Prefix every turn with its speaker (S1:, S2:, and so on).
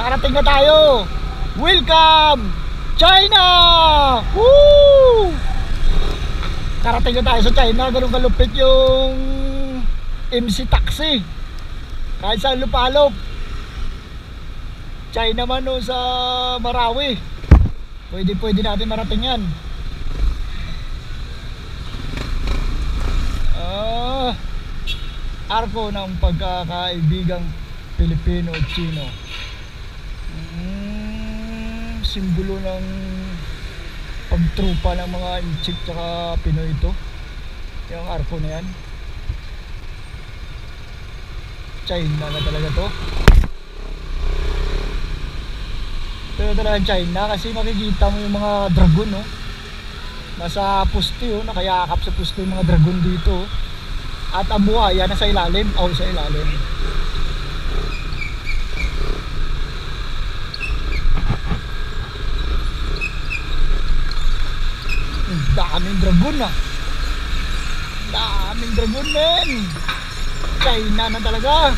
S1: Nakarating na tayo. Welcome China! Woo! Karating na tayo sa China. Ganun kalupit yung MC Taxi. Kahit saan lupalop. China man o sa Marawi, pwede natin marating yan. Arko ng pagkakaibigang Pilipino at Chino. Simbolo ng pagtrupa ng mga Inchik tsaka Pinoy ito. Yung arko na yan. China na talaga to. Pero talaga China kasi makikita mo yung mga dragon, no? Nasa puste, oh, nakayakap sa puste yung mga dragon dito, oh. At ang buhaya nasa ilalim, sa ilalim. Daming dragon, ah. Daming dragon, men. China na talaga.